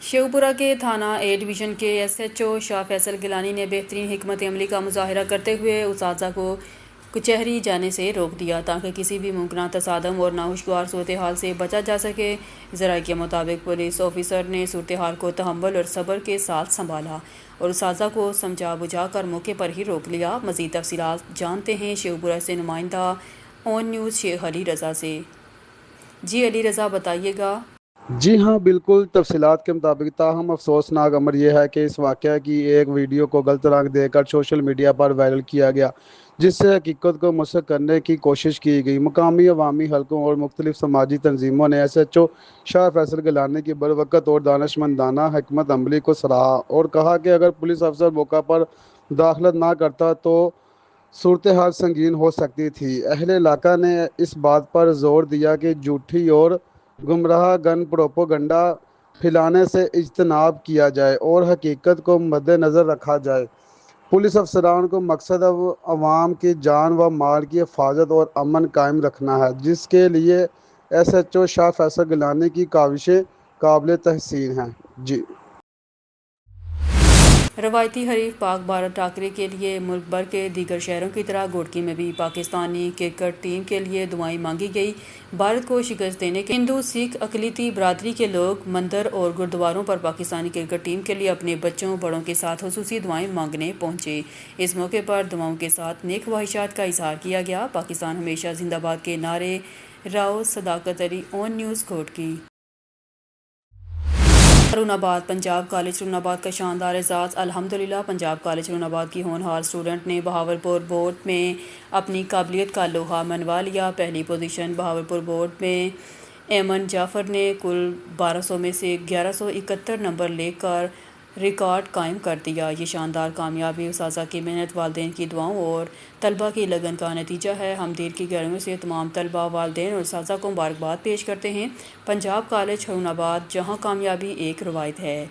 شیوپورہ کے تھانہ a division کے ایس ایچ او شاہ فیصل گیلانی نے بہترین حکمت عملی کا مظاہرہ کرتے ہوئے اساتذہ کو کچہری جانے سے روک دیا تاکہ کسی بھی ممکنہ تصادم اور ناخوشگوار صورتحال سے بچا جا سکے۔ ذرائع کے مطابق پولیس آفیسر نے صورتحال کو تحمل اور صبر کے ساتھ سنبھالا اور اساتذہ کو سمجھا بجھا کر موقع پر ہی روک لیا۔ مزید تفصیلات جانتے ہیں شیوپورہ سے نمائندہ اون نیوز شیخ علی رضا سے۔ جی علی رضا بتائیے گا۔ جی ہاں بالکل تفصیلات کے مطابق، تاہم افسوسناک امر یہ ہے کہ اس واقعہ کی ایک ویڈیو کو غلط رنگ دے کر سوشل میڈیا پر وائرل کیا گیا، جس سے حقیقت کو مسخ کرنے کی کوشش کی گئی۔ مقامی عوامی حلقوں اور مختلف سماجی تنظیموں نے ایس ایچ او شاہ فیصل گیلانی کی بروقت اور دانشمندانہ حکمت عملی کو سراہا اور کہا کہ اگر پولیس افسر موقع پر مداخلت نہ کرتا تو صورتحال سنگین ہو سکتی تھی۔ اہل علاقہ نے اس بات پر زور دیا کہ جھوٹی اور گمراہ گن پروپیگنڈا پھیلانے سے اجتناب کیا جائے اور حقیقت کو مد نظر رکھا جائے۔ پولیس افسران کو مقصد عوام کی جان و مال کی حفاظت اور امن قائم رکھنا ہے، جس کے لیے ایس ایچ او شاہ فیصل گیلانی کی کاوشیں قابل تحسین ہیں۔ جی روایتی حریف پاک بھارت ٹاکرے کے لیے ملک بھر کے دیگر شہروں کی طرح گوٹکی میں بھی پاکستانی کرکٹ ٹیم کے لیے دعائیں مانگی گئی۔ بھارت کو شکست دینے کے ہندو سکھ اقلیتی برادری کے لوگ مندر اور گردواروں پر پاکستانی کرکٹ ٹیم کے لیے اپنے بچوں بڑوں کے ساتھ خصوصی دعائیں مانگنے پہنچے۔ اس موقع پر دعاؤں کے ساتھ نیک خواہشات کا اظہار کیا گیا۔ پاکستان ہمیشہ زندہ باد کے نعرے راؤ صداقت علی اون نیوز گھوٹکی۔ ہارون آباد پنجاب کالج ہارون آباد کا شاندار اعزاز۔ الحمدللہ پنجاب کالج ہارون آباد کی ہونہار اسٹوڈنٹ نے بہاولپور بورڈ میں اپنی قابلیت کا لوہا منوا لیا۔ پہلی پوزیشن بہاولپور بورڈ میں ایمن جعفر نے کل 1200 میں سے 1171 نمبر لے کر ریکارڈ قائم کر دیا۔ یہ شاندار کامیابی اساتذہ کی محنت، والدین کی دعاؤں اور طلباء کی لگن کا نتیجہ ہے۔ ہم دل کی گہرائیوں سے تمام طلباء، والدین اور اساتذہ کو مبارکباد پیش کرتے ہیں۔ پنجاب کالج ہارون آباد، جہاں کامیابی ایک روایت ہے۔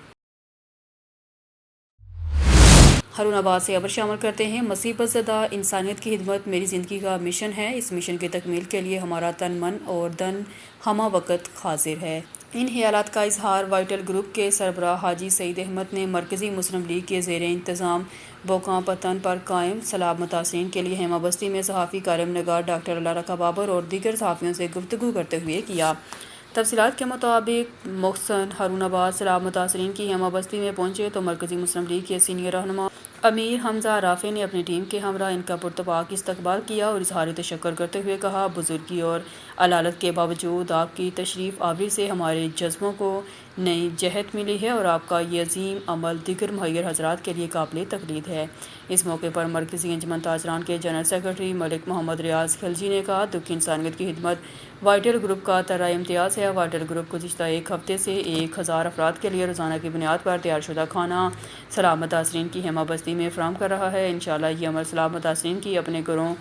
ہارون آباد سے خبر شامل کرتے ہیں۔ مصیبت زدہ انسانیت کی خدمت میری زندگی کا مشن ہے۔ اس مشن کی تکمیل کے لیے ہمارا تن، من اور دن ہمہ وقت حاضر ہے۔ ان خیالات کا اظہار وائٹل گروپ کے سربراہ حاجی سعید احمد نے مرکزی مسلم لیگ کے زیر انتظام بوکاں پتن پر قائم سیلاب متاثرین کے لیے ہیما بستی میں صحافی کالم نگار ڈاکٹر اللہ رکھا بابر اور دیگر صحافیوں سے گفتگو کرتے ہوئے کیا۔ تفصیلات کے مطابق محسن ہارون آباد سیلاب متاثرین کی ہیما بستی میں پہنچے تو مرکزی مسلم لیگ کے سینئر رہنما امیر حمزہ رافع نے اپنی ٹیم کے ہمراہ ان کا پرتپاک استقبال کیا اور اظہار تشکر کرتے ہوئے کہا، بزرگی اور علالت کے باوجود آپ کی تشریف آوری سے ہمارے جذبوں کو نئی جہت ملی ہے اور آپ کا یہ عظیم عمل دیگر مہیر حضرات کے لیے قابل تقلید ہے۔ اس موقع پر مرکزی انجمن تاجران کے جنرل سیکرٹری ملک محمد ریاض خلجی نے کہا، دکھ انسانیت کی خدمت وائٹل گروپ کا طرح امتیاز ہے۔ وائٹل گروپ گزشتہ ایک ہفتے سے 1000 افراد کے لیے روزانہ کی بنیاد پر تیار شدہ کھانا سیلاب متاثرین کی ہیما بستی میں فراہم کر رہا ہے۔ انشاءاللہ یہ عمل سیلاب متاثرین کی اپنے گھروں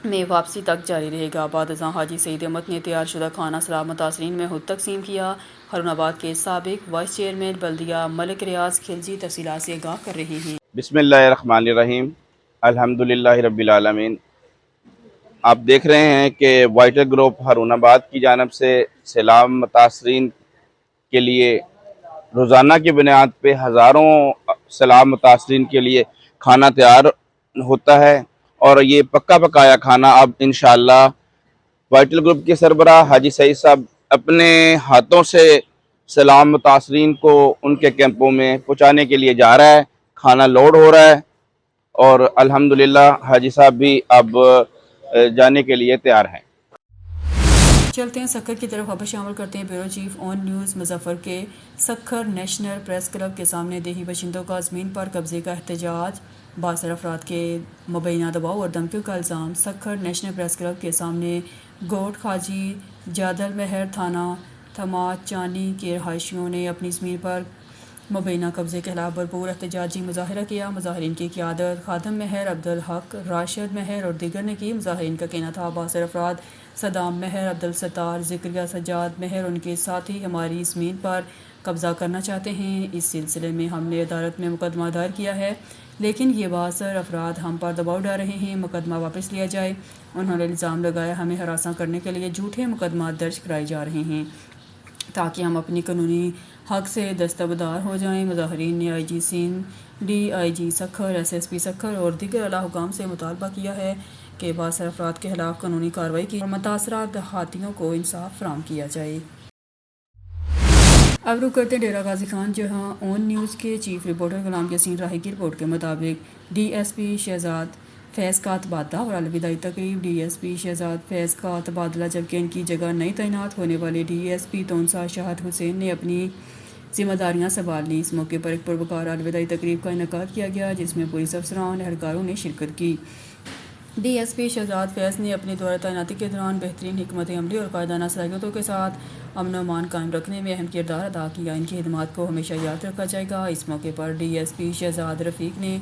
میں واپسی تک جاری رہے گا۔ بعد ازاں حاجی سعید احمد نے تیار شدہ کھانا سیلاب متاثرین میں خود تقسیم کیا۔ ہارون آباد کے سابق وائس چیئرمین بلدیہ ملک ریاض خلجی تفصیلات سے آگاہ کر رہے ہیں۔ بسم اللہ الرحمن الرحیم، الحمدللہ رب العالمین۔ آپ دیکھ رہے ہیں کہ وائٹل گروپ ہارون آباد کی جانب سے سیلاب متاثرین کے لیے روزانہ کی بنیاد پہ ہزاروں سیلاب متاثرین کے لیے کھانا تیار ہوتا ہے، اور یہ پکا پکایا کھانا اب انشاءاللہ وائٹل گروپ کے سربراہ حاجی سعید صاحب اپنے ہاتھوں سے سیلاب متاثرین کو ان کے کیمپوں میں پہنچانے کے لیے جا رہا ہے۔ کھانا لوڈ ہو رہا ہے اور الحمدللہ حاجی صاحب بھی اب جانے کے لیے تیار ہیں۔ چلتے ہیں سکھر کی طرف، خبر شامل کرتے ہیں۔ بیورو چیف اون نیوز مظفر کے سکھر نیشنل پریس کلب کے سامنے دیہی باشندوں کا زمین پر قبضے کا احتجاج، بااثر افراد کے مبینہ دباؤ اور دھمکیوں کا الزام۔ سکھر نیشنل پریس کلب کے سامنے گوٹ خاجی جادل مہر تھانہ تھماچانی کے رہائشیوں نے اپنی زمین پر مبینہ قبضے کے خلاف بھرپور احتجاجی مظاہرہ کیا۔ مظاہرین کی قیادت خادم مہر، عبدالحق، راشد مہر اور دیگر نے کی۔ مظاہرین کا کہنا تھا، بااثر افراد صدام مہر، عبدالستار، ذکریہ، سجاد مہر اور ان کے ساتھی ہماری زمین پر قبضہ کرنا چاہتے ہیں۔ اس سلسلے میں ہم نے عدالت میں مقدمہ دائر کیا ہے، لیکن یہ بااثر افراد ہم پر دباؤ ڈال رہے ہیں، مقدمہ واپس لیا جائے۔ انہوں نے الزام لگایا، ہمیں ہراساں کرنے کے لیے جھوٹے مقدمات درج کرائے جا رہے ہیں۔ تاکہ ہم اپنی قانونی حق سے دستبردار ہو جائیں۔ مظاہرین نے I G Sindh, D I G Sukkur, S S P Sukkur اور دیگر اعلیٰ حکام سے مطالبہ کیا ہے کہ بااثر افراد کے خلاف قانونی کارروائی کی اور متاثرہ دیہاتیوں کو انصاف فراہم کیا جائے۔ اب رخ کرتے ڈیرہ غازی خان، جہاں اون نیوز کے چیف رپورٹر غلام یاسین راہی کی رپورٹ کے مطابق ڈی ایس پی شہزاد فیض کا تبادلہ اور الوداعی تقریب۔ ڈی ایس پی شہزاد فیض کا تبادلہ، جبکہ ان کی جگہ نئی تعینات ہونے والے ڈی ایس پی تونسا شاہد حسین نے اپنی ذمہ داریاں سنبھال لیں۔ اس موقع پر ایک پروکار الوداعی تقریب کا انعقاد کیا گیا، جس میں پولیس افسران اہلکاروں نے شرکت کی۔ ڈی ایس پی شہزاد فیض نے اپنے دورہ تعیناتی کے دوران بہترین حکمت عملی اور قائدانہ صلاحیتوں کے ساتھ امن و امان قائم رکھنے میں اہم کردار ادا کیا۔ ان کی خدمات کو ہمیشہ یاد رکھا جائے گا۔ اس موقع پر ڈی ایس پی شہزاد رفیق نے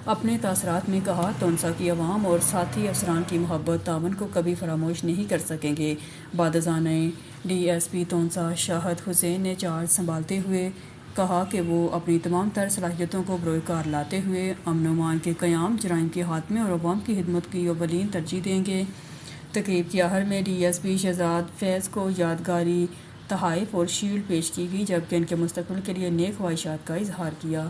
اپنے تاثرات میں کہا، تونسا کی عوام اور ساتھی افسران کی محبت تعاون کو کبھی فراموش نہیں کر سکیں گے۔ بعد ازاں ڈی ایس پی تونسا شاہد حسین نے چارج سنبھالتے ہوئے کہا کہ وہ اپنی تمام تر صلاحیتوں کو بروئے کار لاتے ہوئے امن و امان کے قیام، جرائم کے خاتمے اور عوام کی خدمت کی اولین ترجیح دیں گے۔ تقریب کے آخر میں ڈی ایس پی شہزاد فیض کو یادگاری تحائف اور شیلڈ پیش کی گئی، جبکہ ان کے مستقبل کے لیے نیک خواہشات کا اظہار کیا۔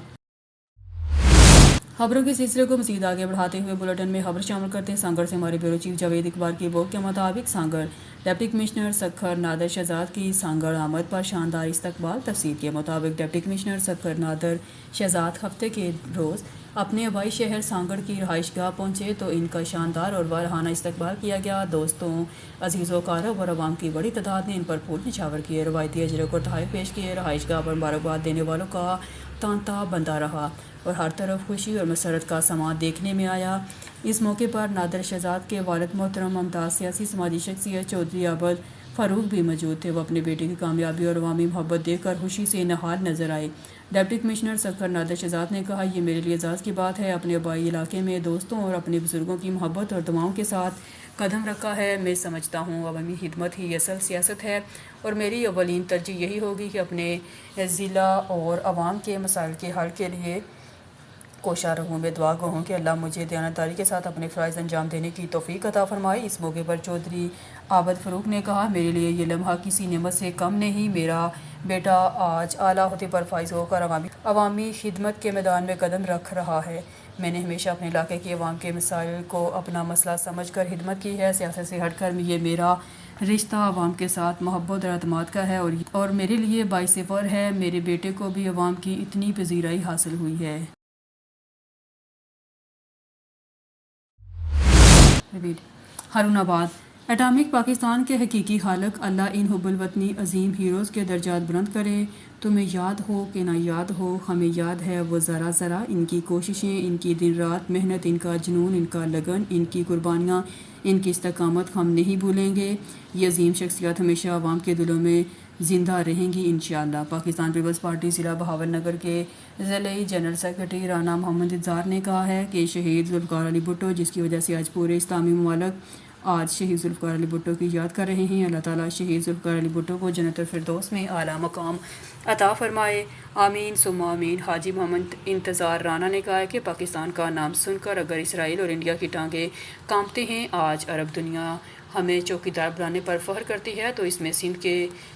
خبروں کے سلسلے کو مزید آگے بڑھاتے ہوئے بلیٹن میں خبر شامل کرتے ہیں۔ سانگڑ سے ہمارے بیورو چیف جاوید اقبال کی رپورٹ کے مطابق سانگڑ ڈپٹی کمشنر سکھر نادر شہزاد کی سانگڑ آمد پر شاندار استقبال۔ تفصیل کے مطابق ڈپٹی کمشنر سکھر نادر شہزاد ہفتے کے روز اپنے آبائی شہر سانگڑ کی رہائش گاہ پہنچے تو ان کا شاندار اور وارحانہ استقبال کیا گیا۔ دوستوں، عزیزوں، اقارب اور عوام کی بڑی تعداد نے ان پر پھول نچھاور کیے، روایتی اجرک اور تحائف پیش کیے۔ رہائش گاہ پر مبارکباد دینے والوں کا تانتا بندہ رہا اور ہر طرف خوشی اور مسرت کا سماں دیکھنے میں آیا۔ اس موقع پر نادر شہزاد کے والد محترم ممتاز سیاسی سماجی شخصیت چودھری عابد فاروق بھی موجود تھے۔ وہ اپنے بیٹے کی کامیابی اور عوامی محبت دیکھ کر خوشی سے نہال نظر آئے۔ ڈپٹی کمشنر سکھر نادر شہزاد نے کہا، یہ میرے لیے اعزاز کی بات ہے، اپنے آبائی علاقے میں دوستوں اور اپنے بزرگوں کی محبت اور دعاؤں کے ساتھ قدم رکھا ہے۔ میں سمجھتا ہوں عوامی خدمت ہی اصل سیاست ہے اور میری اولین ترجیح یہی ہوگی کہ اپنے ضلع اور عوام کے مسائل کے حل کے لیے کوشاں رہوں۔ میں دعا گو ہوں کہ اللہ مجھے دیانتداری کے ساتھ اپنے فرائض انجام دینے کی توفیق عطا فرمائے۔ اس موقع پر چودھری عابد فاروق نے کہا، میرے لیے یہ لمحہ کسی نعمت سے کم نہیں۔ میرا بیٹا آج اعلیٰ عہدے پر فائز ہو کر عوامی خدمت کے میدان میں قدم رکھ رہا ہے۔ میں نے ہمیشہ اپنے علاقے کی عوام کے مسائل کو اپنا مسئلہ سمجھ کر خدمت کی ہے۔ سیاست سے ہٹ کر یہ میرا رشتہ عوام کے ساتھ محبت اور اعتماد کا ہے اور میرے لیے باعث فخر ہے۔ میرے بیٹے کو بھی عوام کی اتنی پذیرائی حاصل ہوئی ہے۔ ہارون آباد اٹامک پاکستان کے حقیقی خالق اللہ ان حب الوطنی عظیم ہیروز کے درجات بلند کرے۔ تمہیں یاد ہو کہ نہ یاد ہو، ہمیں یاد ہے وہ ذرا ذرا، ان کی کوششیں، ان کی دن رات محنت، ان کا جنون، ان کا لگن، ان کی قربانیاں، ان کی استقامت ہم نہیں بھولیں گے۔ یہ عظیم شخصیات ہمیشہ عوام کے دلوں میں زندہ رہیں گی انشاءاللہ۔ پاکستان پیپلز پارٹی ضلع بہاول نگر کے ضلعی جنرل سیکرٹری رانا محمد انتظار نے کہا ہے کہ شہید ذوالفقار علی بھٹو، جس کی وجہ سے آج پورے اسلامی ممالک آج شہید ذوالفقار علی بھٹو کی یاد کر رہے ہیں، اللہ تعالیٰ شہید ذوالفقار علی بھٹو کو جنت الفردوس میں اعلیٰ مقام عطا فرمائے، آمین ثم آمین۔ حاجی محمد انتظار رانا نے کہا ہے کہ پاکستان کا نام سن کر اگر اسرائیل اور انڈیا کی ٹانگیں کانپتے ہیں، آج عرب دنیا ہمیں چوکیدار بنانے پر فخر کرتی ہے، تو اس میں سندھ کے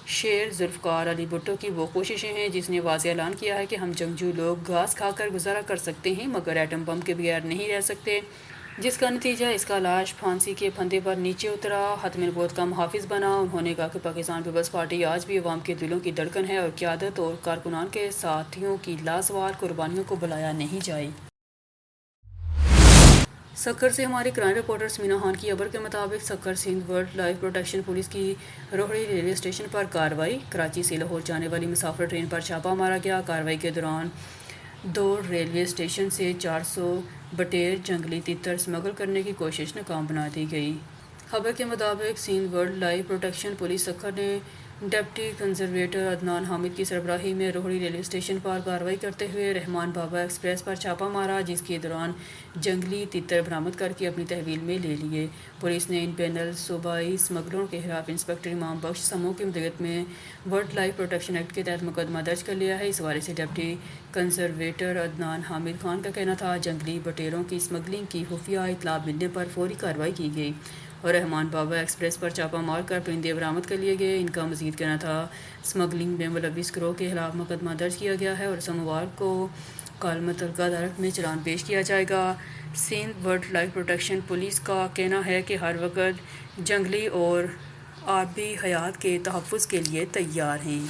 شیر ذوالفقار علی بھٹو کی وہ کوششیں ہیں جس نے واضح اعلان کیا ہے کہ ہم جنگجو لوگ گھاس کھا کر گزارا کر سکتے ہیں مگر ایٹم بم کے بغیر نہیں رہ سکتے، جس کا نتیجہ اس کا لاش پھانسی کے پھندے پر نیچے اترا، ختم نبوت کا محافظ بنا۔ انہوں نے کہا کہ پاکستان پیپلز پارٹی آج بھی عوام کے دلوں کی دھڑکن ہے اور قیادت اور کارکنان کے ساتھیوں کی لازوال قربانیوں کو بلایا نہیں جائے۔ سکھر سے ہمارے کرائم رپورٹر سمینا خان کی خبر کے مطابق Sukkur Sindh world life protection police کی روہڑی ریلوے اسٹیشن پر کارروائی۔ کراچی سے لاہور جانے والی مسافر ٹرین پر چھاپہ مارا گیا۔ کارروائی کے دوران دوڑ ریلوے اسٹیشن سے 400 بٹیر جنگلی تیتر اسمگل کرنے کی کوشش ناکام بنا دی گئی۔ خبر کے مطابق Sindh world life protection police Sukkur نے ڈپٹی کنزرویٹر عدنان حامد کی سربراہی میں روہڑی ریلوے اسٹیشن پر کارروائی کرتے ہوئے رحمان بابا ایکسپریس پر چھاپہ مارا، جس کے دوران جنگلی تیتر برآمد کر کے اپنی تحویل میں لے لیے۔ پولیس نے ان بین الصوبائی اسمگلروں کے خلاف انسپکٹر امام بخش سمو کی مدیریت میں ورلڈ لائف پروٹیکشن ایکٹ کے تحت مقدمہ درج کر لیا ہے۔ اس حوالے سے ڈپٹی کنزرویٹر عدنان حامد خان کا کہنا تھا، جنگلی بٹیروں کی اسمگلنگ کی خفیہ اطلاع ملنے پر فوری کارروائی کی گئی اور رحمان بابا ایکسپریس پر چھاپہ مار کر پرندے برآمد کر لیے گئے۔ ان کا مزید کہنا تھا اسمگلنگ میں ملوث گروہ کے خلاف مقدمہ درج کیا گیا ہے اور سوموار کو کالمتلگہ عدالت میں چلان پیش کیا جائے گا۔ Sindh wildlife protection police کا کہنا ہے کہ ہر وقت جنگلی اور آبی حیات کے تحفظ کے لیے تیار ہیں۔